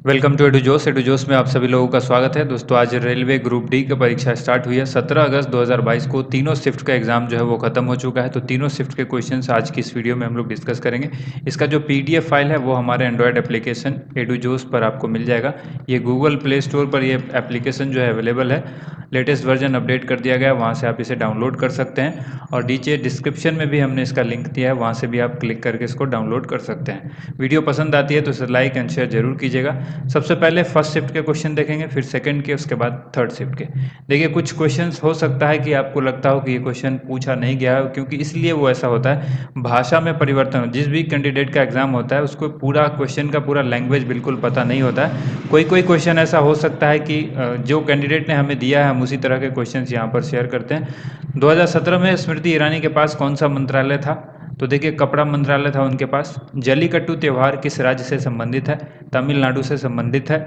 Welcome to edu जोस में आप सभी लोगों का स्वागत है। दोस्तों आज रेलवे ग्रुप डी की परीक्षा स्टार्ट हुई है। 17 अगस्त 2022 को तीनों शिफ्ट का एग्जाम जो है वो खत्म हो चुका है। तो तीनों शिफ्ट के क्वेश्चंस आज की इस वीडियो में हम लोग डिस्कस करेंगे। इसका जो पीडीएफ फाइल है वो हमारे एंड्रॉयड एप्लीकेशन एडू जोस पर आपको मिल जाएगा। ये गूगल प्ले स्टोर पर ये एप्लीकेशन जो है अवेलेबल है। लेटेस्ट वर्जन अपडेट कर दिया गया है, वहाँ से आप इसे डाउनलोड कर सकते हैं। और नीचे डिस्क्रिप्शन में भी हमने इसका लिंक दिया है, वहाँ से भी आप क्लिक करके इसको डाउनलोड कर सकते हैं। वीडियो पसंद आती है तो इसे लाइक एंड शेयर जरूर कीजिएगा। सबसे पहले फर्स्ट शिफ्ट के क्वेश्चन देखेंगे, फिर सेकंड के, उसके बाद थर्ड शिफ्ट के। देखिए कुछ क्वेश्चंस हो सकता है कि आपको लगता हो कि ये क्वेश्चन पूछा नहीं गया है, क्योंकि इसलिए वो ऐसा होता है, भाषा में परिवर्तन हो। जिस भी कैंडिडेट का एग्जाम होता है उसको पूरा क्वेश्चन का पूरा लैंग्वेज बिल्कुल पता नहीं होता है। कोई कोई क्वेश्चन ऐसा हो सकता है कि जो कैंडिडेट ने हमें दिया है हम उसी तरह के क्वेश्चन यहाँ पर शेयर करते हैं। 2017 में स्मृति ईरानी के पास कौन सा मंत्रालय था? तो देखिए कपड़ा मंत्रालय था उनके पास। जल्लीकट्टू त्यौहार किस राज्य से संबंधित है? तमिलनाडु से संबंधित है।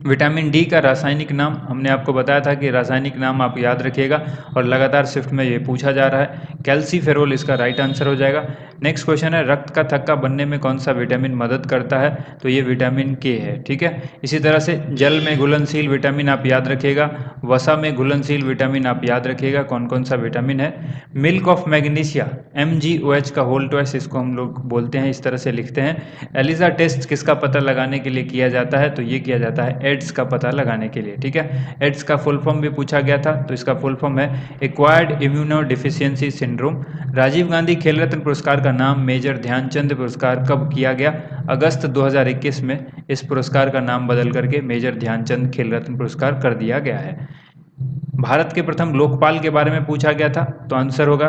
विटामिन डी का रासायनिक नाम हमने आपको बताया था कि रासायनिक नाम आप याद रखिएगा, और लगातार शिफ्ट में ये पूछा जा रहा है। कैल्सीफेरोल इसका राइट आंसर हो जाएगा। नेक्स्ट क्वेश्चन है, रक्त का थक्का बनने में कौन सा विटामिन मदद करता है? तो ये विटामिन के है। ठीक है, इसी तरह से जल में घुलनशील विटामिन आप याद रखिएगा, वसा में घुलनशील विटामिन आप याद रखिएगा कौन कौन सा विटामिन है। मिल्क ऑफ मैग्नीशिया MgOH का होल ट्वाइस इसको हम लोग बोलते हैं, इस तरह से लिखते हैं। एलिजा टेस्ट किसका पता लगाने के लिए किया जाता है? तो ये किया जाता है एड्स का पता लगाने के लिए। ठीक है, एड्स का फुल फॉर्म भी पूछा गया था, तो इसका फुल फॉर्म है acquired immuno deficiency syndrome. Rajiv Gandhi Khel Ratna पुरस्कार का नाम मेजर ध्यानचंद पुरस्कार कब किया गया? अगस्त 2021 में इस पुरस्कार का नाम बदल करके मेजर ध्यानचंद खेल रत्न पुरस्कार कर दिया गया है। भारत के प्रथम लोकपाल के बारे में पूछा गया था, तो आंसर होगा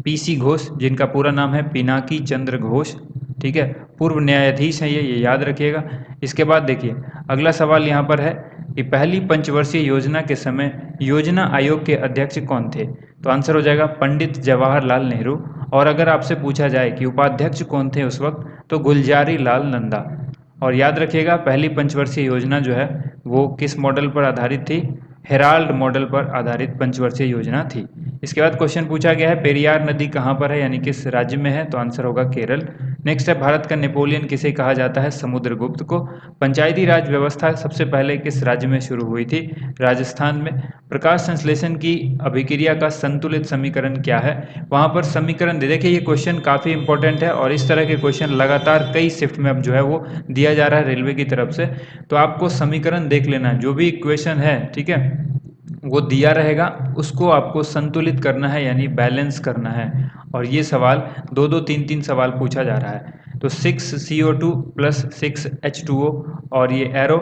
PC घोष, जिनका पूरा नाम है पिनाकी चंद्र घोष। ठीक है, पूर्व न्यायाधीश हैं ये याद रखिएगा। इसके बाद देखिए अगला सवाल यहाँ पर है कि पहली पंचवर्षीय योजना के समय योजना आयोग के अध्यक्ष कौन थे? तो आंसर हो जाएगा पंडित जवाहरलाल नेहरू। और अगर आपसे पूछा जाए कि उपाध्यक्ष कौन थे उस वक्त, तो गुलजारी लाल नंदा। और याद रखिएगा पहली पंचवर्षीय योजना जो है वो किस मॉडल पर आधारित थी? हेराल्ड मॉडल पर आधारित पंचवर्षीय योजना थी। इसके बाद क्वेश्चन पूछा गया है पेरियार नदी कहाँ पर है, यानी किस राज्य में है? तो आंसर होगा केरल। नेक्स्ट है, भारत का नेपोलियन किसे कहा जाता है? समुद्रगुप्त को। पंचायती राज व्यवस्था सबसे पहले किस राज्य में शुरू हुई थी? राजस्थान में। प्रकाश संश्लेषण की अभिक्रिया का संतुलित समीकरण क्या है? वहां पर समीकरण देखिए, ये क्वेश्चन काफी इंपॉर्टेंट है और इस तरह के क्वेश्चन लगातार कई शिफ्ट में अब जो है वो दिया जा रहा है रेलवे की तरफ से। तो आपको समीकरण देख लेना है, जो भी इक्वेशन है ठीक है वो दिया रहेगा, उसको आपको संतुलित करना है यानी बैलेंस करना है। और ये सवाल दो दो तीन तीन सवाल पूछा जा रहा है। तो 6CO2 प्लस 6H2O, और ये एरो,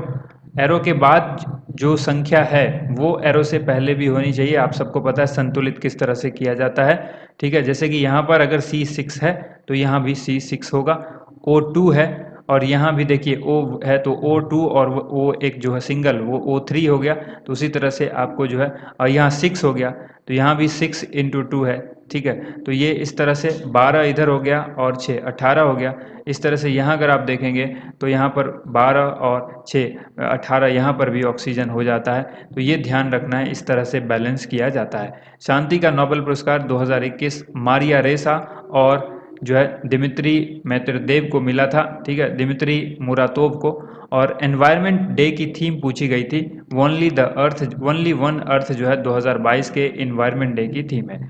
एरो के बाद जो संख्या है वो एरो से पहले भी होनी चाहिए। आप सबको पता है संतुलित किस तरह से किया जाता है। ठीक है, जैसे कि यहाँ पर अगर C6 है तो यहाँ भी C6 होगा। O2 है और यहाँ भी देखिए O है तो O2, और वो एक जो है सिंगल वो O3 हो गया। तो उसी तरह से आपको जो है, और यहाँ 6 हो गया तो यहाँ भी 6 × 2 है। ठीक है, तो ये इस तरह से 12 इधर हो गया और 6 18 हो गया। इस तरह से यहाँ अगर आप देखेंगे तो यहाँ पर 12 और 6 18 यहाँ पर भी ऑक्सीजन हो जाता है। तो ये ध्यान रखना है, इस तरह से बैलेंस किया जाता है। शांति का नोबेल पुरस्कार 2021 मारिया रेसा और जो है दिमित्री मेदवेदेव को मिला था। ठीक है, दिमित्री मुरातोव को। और एनवायरनमेंट डे की थीम पूछी गई थी, ओनली वन अर्थ जो है 2022 के एनवायरनमेंट डे की थीम है।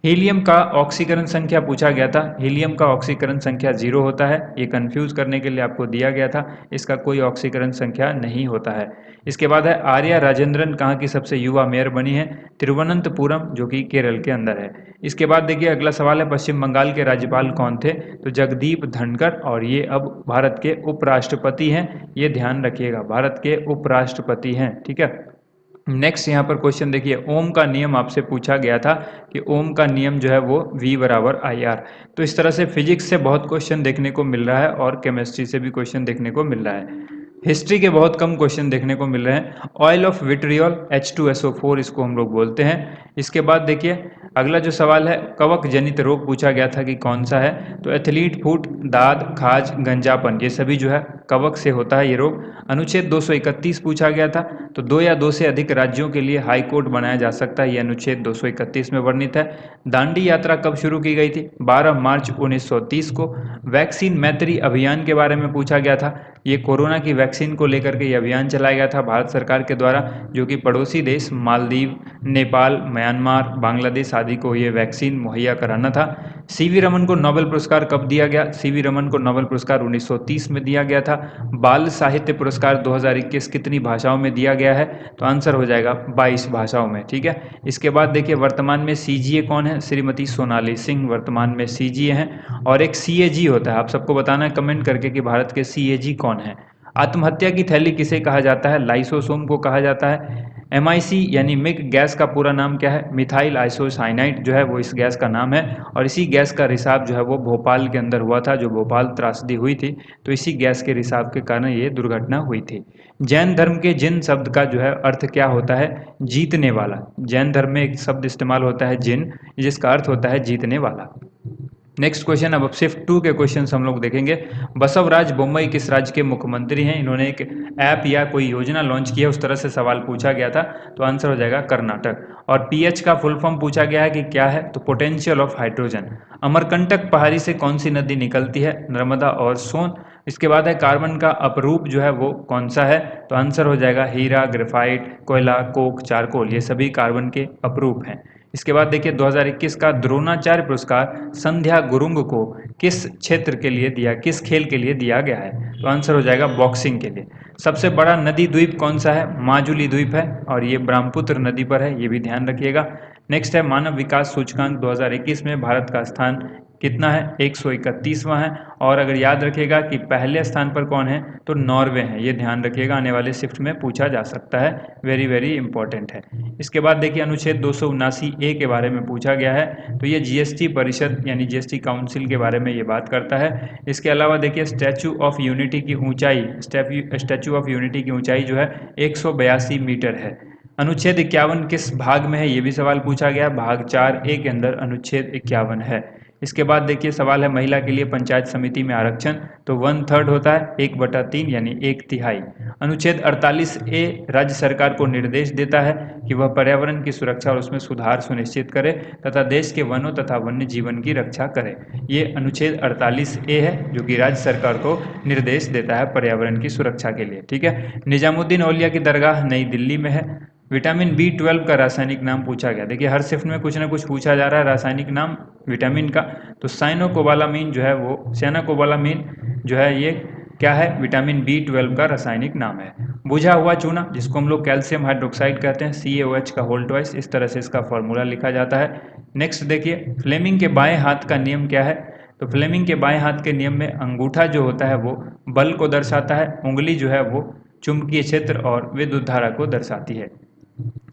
हीलियम का ऑक्सीकरण संख्या पूछा गया था। हीलियम का ऑक्सीकरण संख्या 0 होता है, ये कंफ्यूज करने के लिए आपको दिया गया था। इसका कोई ऑक्सीकरण संख्या नहीं होता है। इसके बाद है आर्या राजेंद्रन कहाँ की सबसे युवा मेयर बनी है? तिरुवनंतपुरम, जो कि केरल के अंदर है। इसके बाद देखिए अगला सवाल है, पश्चिम बंगाल के राज्यपाल कौन थे? तो जगदीप धनखड़, और ये अब भारत के उपराष्ट्रपति हैं। ये ध्यान रखिएगा, भारत के उपराष्ट्रपति हैं। ठीक है, नेक्स्ट यहाँ पर क्वेश्चन देखिए, ओम का नियम आपसे पूछा गया था कि ओम का नियम जो है वो V = IR। तो इस तरह से फिजिक्स से बहुत क्वेश्चन देखने को मिल रहा है और केमिस्ट्री से भी क्वेश्चन देखने को मिल रहा है। हिस्ट्री के बहुत कम क्वेश्चन देखने को मिल रहे हैं। ऑयल ऑफ विट्रियोल H2SO4 इसको हम लोग बोलते हैं। इसके बाद देखिए अगला जो सवाल है, कवक जनित रोग पूछा गया था कि कौन सा है? तो एथलीट फुट, दाद, खाज, गंजापन, ये सभी जो है कवक से होता है ये रोग। अनुच्छेद 231 पूछा गया था, तो 2 या 2 से अधिक राज्यों के लिए हाई कोर्ट बनाया जा सकता है, ये अनुच्छेद 231 में वर्णित है। दांडी यात्रा कब शुरू की गई थी? 12 मार्च 1930 को। वैक्सीन मैत्री अभियान के बारे में पूछा गया था। ये कोरोना की वैक्सीन को लेकर के ये अभियान चलाया गया था भारत सरकार के द्वारा, जो कि पड़ोसी देश मालदीव, नेपाल, म्यांमार, बांग्लादेश आदि को ये वैक्सीन मुहैया कराना था। सीवी रमन को नोबेल पुरस्कार कब दिया गया? सीवी रमन को नोबेल पुरस्कार 1930 में दिया गया था। बाल साहित्य पुरस्कार 2021 कितनी भाषाओं में दिया गया है? तो आंसर हो जाएगा 22 भाषाओं में। ठीक है, इसके बाद देखिए वर्तमान में सीजीए कौन है? श्रीमती सोनाली सिंह वर्तमान में सीजीए हैं। और एक सीएजी होता है, आप सबको बताना है कमेंट करके कि भारत के सीएजी कौन है। आत्महत्या की थैली किसे कहा जाता है? लाइसोसोम को कहा जाता है। MIC यानी मिग गैस का पूरा नाम क्या है? मिथाइल आइसोसाइनाइड जो है वो इस गैस का नाम है। और इसी गैस का रिसाव जो है वो भोपाल के अंदर हुआ था, जो भोपाल त्रासदी हुई थी, तो इसी गैस के रिसाव के कारण ये दुर्घटना हुई थी। जैन धर्म के जिन शब्द का जो है अर्थ क्या होता है? जीतने वाला। जैन धर्म में एक शब्द इस्तेमाल होता है जिन, जिसका अर्थ होता है जीतने वाला। नेक्स्ट क्वेश्चन, अब शिफ्ट 2 के क्वेश्चन हम लोग देखेंगे। बसवराज बोम्मई किस राज्य के मुख्यमंत्री हैं? इन्होंने एक ऐप या कोई योजना लॉन्च की है, उस तरह से सवाल पूछा गया था, तो आंसर हो जाएगा कर्नाटक। और पीएच का फुल फॉर्म पूछा गया है कि क्या है, तो पोटेंशियल ऑफ हाइड्रोजन। अमरकंटक पहाड़ी से कौन सी नदी निकलती है? नर्मदा और सोन। इसके बाद है कार्बन का अपरूप जो है वो कौन सा है? तो आंसर हो जाएगा हीरा, ग्रेफाइट, कोयला, कोक, चारकोल, ये सभी कार्बन के अपरूप हैं। इसके बाद देखिए 2021 का द्रोणाचार्य पुरस्कार संध्या गुरुंग को किस क्षेत्र के लिए दिया, किस खेल के लिए दिया गया है? तो आंसर हो जाएगा बॉक्सिंग के लिए। सबसे बड़ा नदी द्वीप कौन सा है? माजुली द्वीप है, और ये ब्रह्मपुत्र नदी पर है, ये भी ध्यान रखिएगा। नेक्स्ट है मानव विकास सूचकांक 2021 में भारत का स्थान कितना है? 131वां है। और अगर याद रखिएगा कि पहले स्थान पर कौन है, तो नॉर्वे है, ये ध्यान रखिएगा, आने वाले शिफ्ट में पूछा जा सकता है, वेरी वेरी इंपॉर्टेंट है। इसके बाद देखिए अनुच्छेद 279A के बारे में पूछा गया है, तो ये जीएसटी परिषद यानी जीएसटी काउंसिल के बारे में ये बात करता है। इसके अलावा देखिए स्टैचू ऑफ यूनिटी की ऊंचाई, स्टैचू ऑफ यूनिटी की ऊंचाई जो है 182 मीटर है। अनुच्छेद 51 किस भाग में है, ये भी सवाल पूछा गया। भाग 4A के अंदर अनुच्छेद 51 है। इसके बाद देखिए सवाल है महिला के लिए पंचायत समिति में आरक्षण, तो 1/3 होता है, 1/3 यानी 1/3। अनुच्छेद 48A राज्य सरकार को निर्देश देता है कि वह पर्यावरण की सुरक्षा और उसमें सुधार सुनिश्चित करे तथा देश के वनों तथा वन्य जीवन की रक्षा करे। ये अनुच्छेद 48A है, जो कि राज्य सरकार को निर्देश देता है पर्यावरण की सुरक्षा के लिए। ठीक है, निजामुद्दीन औलिया की दरगाह नई दिल्ली में है। विटामिन B12 का रासायनिक नाम पूछा गया। देखिए हर शिफ्ट में कुछ ना कुछ पूछा जा रहा है रासायनिक नाम विटामिन का, तो साइनोकोबालामीन जो है वो साइनोकोबालामीन जो है ये क्या है? विटामिन B12 का रासायनिक नाम है। बुझा हुआ चूना, जिसको हम लोग कैल्शियम हाइड्रोक्साइड कहते हैं, CaOH का होल ट्वाइस, इस तरह से इसका फॉर्मूला लिखा जाता है। नेक्स्ट देखिए फ्लेमिंग के बाएं हाथ का नियम क्या है? तो फ्लेमिंग के बाएं हाथ के नियम में अंगूठा जो होता है वो बल को दर्शाता है, उंगली जो है वो चुंबकीय क्षेत्र और विद्युत धारा को दर्शाती है।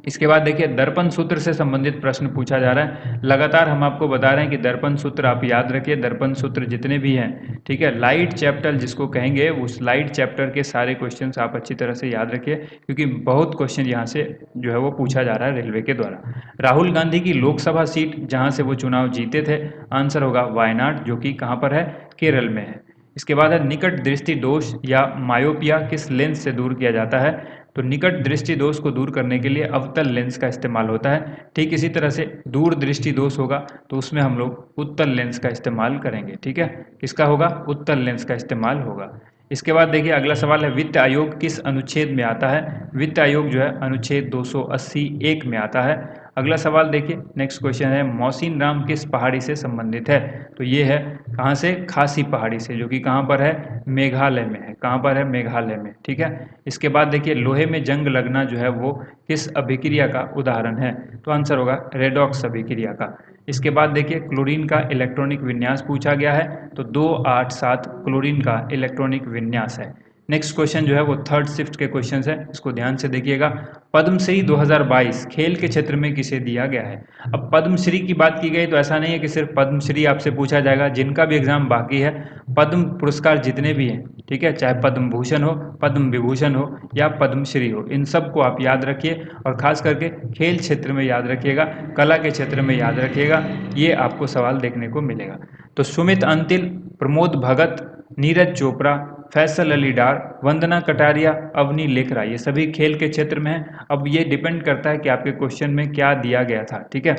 इसके बाद देखिए दर्पण सूत्र से संबंधित प्रश्न पूछा जा रहा है। लगातार हम आपको बता रहे हैं कि दर्पण सूत्र आप याद रखिए, दर्पण सूत्र जितने भी हैं, ठीक है, लाइट चैप्टर जिसको कहेंगे, उस लाइट चैप्टर के सारे क्वेश्चंस आप अच्छी तरह से याद रखिए, क्योंकि बहुत क्वेश्चन यहाँ से जो है वो पूछा जा रहा है रेलवे के द्वारा। राहुल गांधी की लोकसभा सीट जहाँ से वो चुनाव जीते थे, आंसर होगा वायनाड, जो कि कहाँ पर है? केरल में है। इसके बाद है निकट दृष्टि दोष या मायोपिया किस लेंस से दूर किया जाता है? तो निकट दृष्टि दोष को दूर करने के लिए अवतल लेंस का इस्तेमाल होता है। ठीक इसी तरह से दूर दृष्टि दोष होगा तो उसमें हम लोग उत्तल लेंस का इस्तेमाल करेंगे। ठीक है, किसका होगा? उत्तल लेंस का इस्तेमाल होगा। इसके बाद देखिए अगला सवाल है वित्त आयोग किस अनुच्छेद में आता है? वित्त आयोग जो है अनुच्छेद 280(1) में आता है। अगला सवाल देखिए, नेक्स्ट क्वेश्चन है मौसीन राम किस पहाड़ी से संबंधित है? तो ये है कहाँ से? खासी पहाड़ी से, जो कि कहाँ पर है? मेघालय में है। कहाँ पर है? मेघालय में। ठीक है, इसके बाद देखिए लोहे में जंग लगना जो है वो किस अभिक्रिया का उदाहरण है? तो आंसर होगा रेडॉक्स अभिक्रिया का। इसके बाद देखिए क्लोरीन का इलेक्ट्रॉनिक विन्यास पूछा गया है, तो 287 क्लोरीन का इलेक्ट्रॉनिक विन्यास है। नेक्स्ट क्वेश्चन जो है वो थर्ड शिफ्ट के क्वेश्चन है, इसको ध्यान से देखिएगा। पद्मश्री 2022 खेल के क्षेत्र में किसे दिया गया है? अब पद्मश्री की बात की गई तो ऐसा नहीं है कि सिर्फ पद्मश्री आपसे पूछा जाएगा, जिनका भी एग्जाम बाकी है, पद्म पुरस्कार जितने भी हैं, ठीक है, चाहे पद्म भूषण हो, पद्म विभूषण हो या पद्मश्री हो, इन सबको आप याद रखिए और खास करके खेल क्षेत्र में याद रखिएगा, कला के क्षेत्र में याद रखिएगा, ये आपको सवाल देखने को मिलेगा। तो सुमित अंतिल, प्रमोद भगत, नीरज चोपड़ा, फैसल अली डार, वंदना कटारिया, अवनी लेखरा, ये सभी खेल के क्षेत्र में हैं। अब ये डिपेंड करता है कि आपके क्वेश्चन में क्या दिया गया था, ठीक है।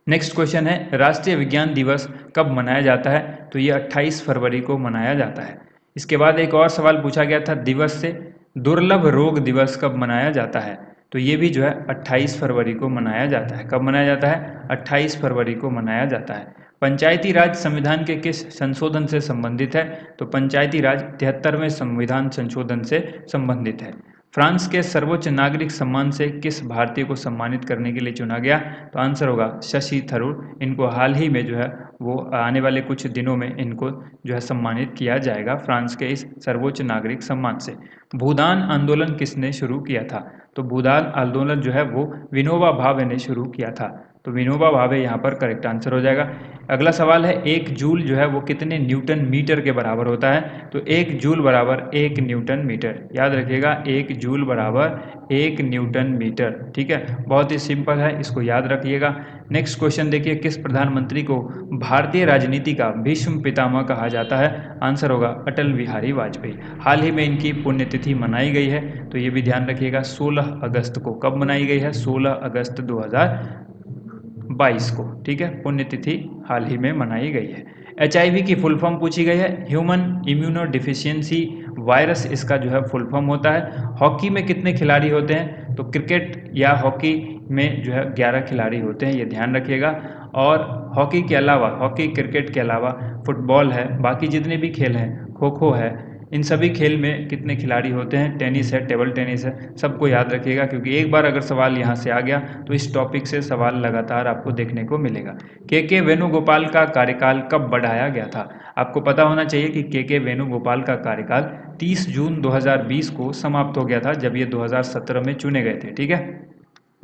नेक्स्ट क्वेश्चन है, राष्ट्रीय विज्ञान दिवस कब मनाया जाता है? तो ये 28 फरवरी को मनाया जाता है। इसके बाद एक और सवाल पूछा गया था दिवस से, दुर्लभ रोग दिवस कब मनाया जाता है? तो ये भी जो है 28 फरवरी को मनाया जाता है। कब मनाया जाता है? 28 फरवरी को मनाया जाता है। पंचायती राज संविधान के किस संशोधन से संबंधित है? तो पंचायती राज 73वें संविधान संशोधन से संबंधित है। फ्रांस के सर्वोच्च नागरिक सम्मान से किस भारतीय को सम्मानित करने के लिए चुना गया? तो आंसर होगा शशि थरूर। इनको हाल ही में जो है वो आने वाले कुछ दिनों में इनको जो है सम्मानित किया जाएगा फ्रांस के इस सर्वोच्च नागरिक सम्मान से। भूदान आंदोलन किसने शुरू किया था? तो भूदान आंदोलन जो है वो विनोबा भावे ने शुरू किया था। तो विनोबा भावे यहाँ पर करेक्ट आंसर हो जाएगा। अगला सवाल है, एक जूल जो है वो कितने न्यूटन मीटर के बराबर होता है? तो एक जूल बराबर 1 न्यूटन मीटर। याद रखिएगा, 1 जूल बराबर 1 न्यूटन मीटर, ठीक है। बहुत ही सिंपल है, इसको याद रखिएगा। नेक्स्ट क्वेश्चन देखिए, किस प्रधानमंत्री को भारतीय राजनीति का भीष्म पितामह कहा जाता है? आंसर होगा अटल बिहारी वाजपेयी। हाल ही में इनकी पुण्यतिथि मनाई गई है, तो ये भी ध्यान रखिएगा 16 अगस्त को। कब मनाई गई है? 16 अगस्त 2022 को, ठीक है। पुण्यतिथि हाल ही में मनाई गई है। HIV की फुल फॉर्म पूछी गई है, ह्यूमन इम्यूनो डिफिशियंसी वायरस, इसका जो है फुल फॉर्म होता है। हॉकी में कितने खिलाड़ी होते हैं? तो क्रिकेट या हॉकी में जो है 11 खिलाड़ी होते हैं, ये ध्यान रखिएगा। और हॉकी के अलावा, हॉकी क्रिकेट के अलावा फुटबॉल है, बाकी जितने भी खेल हैं, खो खो है, इन सभी खेल में कितने खिलाड़ी होते हैं? टेनिस है, टेबल टेनिस है, सबको याद रखिएगा, क्योंकि एक बार अगर सवाल यहाँ से आ गया तो इस टॉपिक से सवाल लगातार आपको देखने को मिलेगा। के वेणुगोपाल का कार्यकाल कब बढ़ाया गया था? आपको पता होना चाहिए कि के वेणुगोपाल का कार्यकाल 30 जून 2020 को समाप्त हो गया था, जब ये 2017 में चुने गए थे, ठीक है।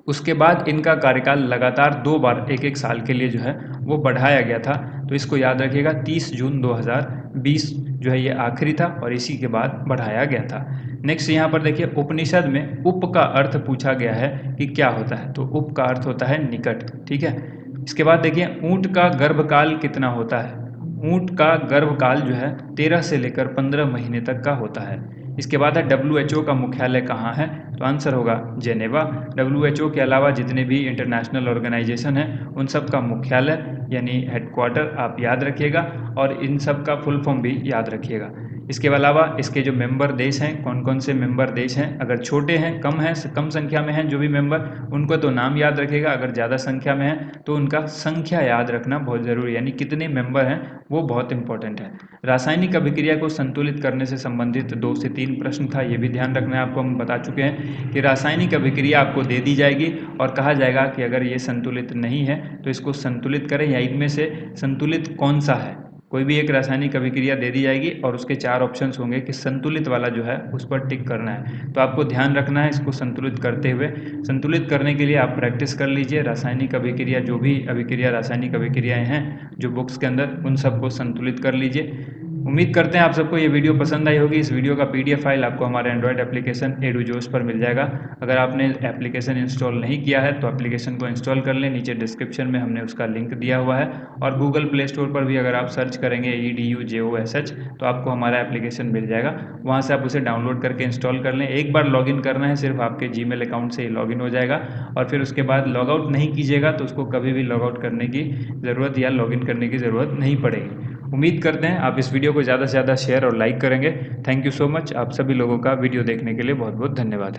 उसके बाद इनका कार्यकाल लगातार 2 बार 1-1 साल के लिए जो है वो बढ़ाया गया था। तो इसको याद रखिएगा, 30 जून 2020 जो है ये आखिरी था और इसी के बाद बढ़ाया गया था। नेक्स्ट यहाँ पर देखिए, उपनिषद में उप का अर्थ पूछा गया है कि क्या होता है? तो उप का अर्थ होता है निकट, ठीक है। इसके बाद देखिए, ऊंट का गर्भकाल कितना होता है? ऊंट का गर्भकाल जो है 13 से लेकर 15 महीने तक का होता है। इसके बाद है, WHO का मुख्यालय कहाँ है? तो आंसर होगा जेनेवा। WHO के अलावा जितने भी इंटरनेशनल ऑर्गेनाइजेशन हैं उन सब का मुख्यालय यानी हेडक्वार्टर आप याद रखिएगा, और इन सब का फुल फॉर्म भी याद रखिएगा। इसके अलावा इसके जो मेंबर देश हैं, कौन कौन से मेंबर देश हैं, अगर छोटे हैं, कम संख्या में हैं जो भी मेंबर, उनको तो नाम याद रखिएगा। अगर ज़्यादा संख्या में है तो उनका संख्या याद रखना बहुत ज़रूरी है, यानी कितने मेंबर हैं वो बहुत इंपॉर्टेंट है। रासायनिक अभिक्रिया को संतुलित करने से संबंधित 2 से 3 प्रश्न था, ये भी ध्यान रखना है आपको। हम बता चुके हैं कि रासायनिक अभिक्रिया आपको दे दी जाएगी और कहा जाएगा कि अगर ये संतुलित नहीं है तो इसको संतुलित करें, या इनमें से संतुलित कौन सा है। कोई भी एक रासायनिक अभिक्रिया दे दी जाएगी और उसके 4 ऑप्शंस होंगे कि संतुलित वाला जो है उस पर टिक करना है। तो आपको ध्यान रखना है इसको संतुलित करते हुए। संतुलित करने के लिए आप प्रैक्टिस कर लीजिए, रासायनिक अभिक्रिया, जो भी अभिक्रिया रासायनिक अभिक्रियाएं हैं जो बुक्स के अंदर, उन सबको संतुलित कर लीजिए। उम्मीद करते हैं आप सबको ये वीडियो पसंद आई होगी। इस वीडियो का PDF फाइल आपको हमारे एंड्रॉयड एप्लीकेशन एडुजोस पर मिल जाएगा। अगर आपने एप्लीकेशन इंस्टॉल नहीं किया है तो एप्लीकेशन को इंस्टॉल कर लें, नीचे डिस्क्रिप्शन में हमने उसका लिंक दिया हुआ है। और गूगल प्ले स्टोर पर भी अगर आप सर्च करेंगे EDUJOSH तो आपको हमारा एप्लीकेशन मिल जाएगा, वहाँ से आप उसे डाउनलोड करके इंस्टॉल कर लें। एक बार लॉगिन करना है, सिर्फ आपके जीमेल अकाउंट से ही लॉगिन हो जाएगा, और फिर उसके बाद लॉगआउट नहीं कीजिएगा तो उसको कभी भी लॉगआउट करने की ज़रूरत या लॉगिन करने की ज़रूरत नहीं पड़ेगी। उम्मीद करते हैं आप इस वीडियो को ज़्यादा से ज़्यादा शेयर और लाइक करेंगे। Thank you so much. आप सभी लोगों का वीडियो देखने के लिए बहुत बहुत धन्यवाद।